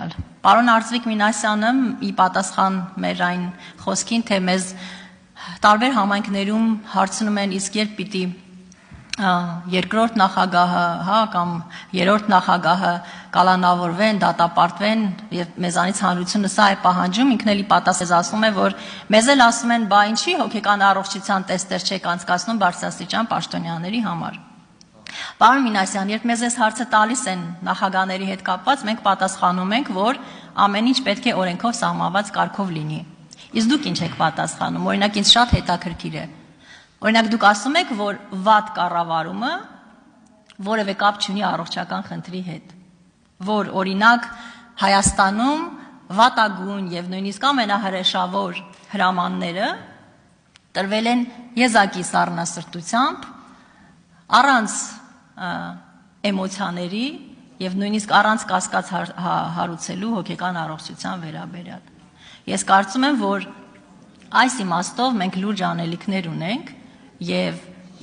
վերաբերյալ։ Պարոն Արծվիկ Մինասյանը ի պատասխան մեր այն խոսքին, թե մեզ տարբեր համայնքներում հարցնում են, իսկ երբ պիտի երկրորդ նախագահը, կամ երրորդ նախագահը կալանավորվեն, դատապարտվեն եւ մեզանից հանրությունը սա է պահանջում, ինքն էլի պատասխանեց ասում է, որ մեզ էլ ասում են, բա ինչի հոգեկան առողջության տեստեր չեք անցկացնում բարձրաստիճան պաշտոնյաների համար։ Պարոն Մինասյան, երբ մեզ այս հարցը տալիս են նախագահների հետ կապված, մենք պատասխանում ենք, որ ամեն ինչ պետք է օրենքով սահմանված կարգով լինի։ Իսկ դուք ինչ եք պատասխանում։ Օրինակ ինձ շատ հետաքրքիր է։ Օրինակ դուք ասում եք, որ վատ կառավարումը որևէ կապ չունի առողջական խնդրի հետ, որ օրինակ Հայաստանում վատագույն եւ նույնիսկ ամենահրեշավոր հրամանները տրվել են եզակի սառնասրտությամբ, առանց էմոցիաների եւ նույնիսկ առանց կասկած հարուցելու հոգեկան առողջության վերաբերյալ։ Ես կարծում եմ, որ այս իմաստով մենք լուրջ անելիքներ ունենք եւ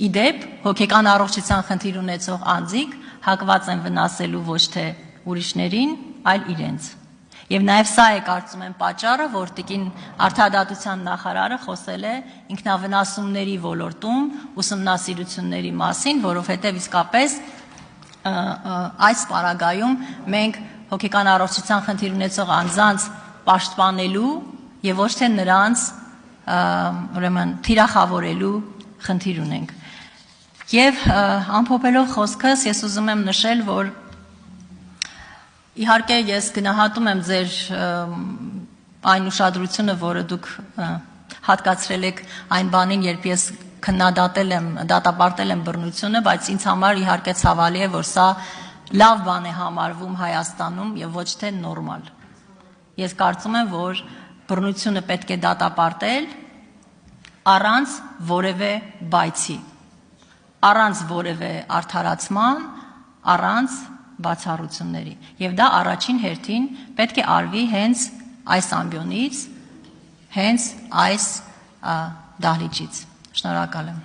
իդեպ հոգեկան առողջության խնդիր ունեցող անձիկ հակված են վնասելու ոչ թե ուրիշներին, այլ իրենց։ Եվ նաեւ սա է կարծում եմ պատճառը, որ տիկին Արդարադատության նախարարը խոսել է ինքնավնասումների ոլորտում ուսումնասիրությունների մասին, որովհետեւ իսկապես այս պարագայում մենք հոգեկան առողջության խնդիր ունեցող անձանց պաշտպանելու եւ ոչ թե նրանց ուրեմն թիրախավորելու խնդիր ունենք։ Եվ ամփոփելով խոսքս, ես ուզում եմ նշել, որ իհարկե ես գնահատում եմ ձեր այն ուշադրությունը, որը դուք հատկացրել եք այն բանին, երբ ես քննադատել եմ, դատապարտել եմ բռնությունը, բայց ինձ համար իհարկե ցավալի է, որ սա լավ բան է համարվում Հայաստանում եւ ոչ թե նորմալ։ Ես կարծում եմ, որ բռնությունը պետք է դատապարտել առանց որևէ բայցի, առանց որևէ արդարացման, առանց բացառությունների։ Եվ դա առաջին հերթին պետք է արվի հենց այս ամբիոնից, հենց այս դահլիճից։ Շնորհակալ եմ։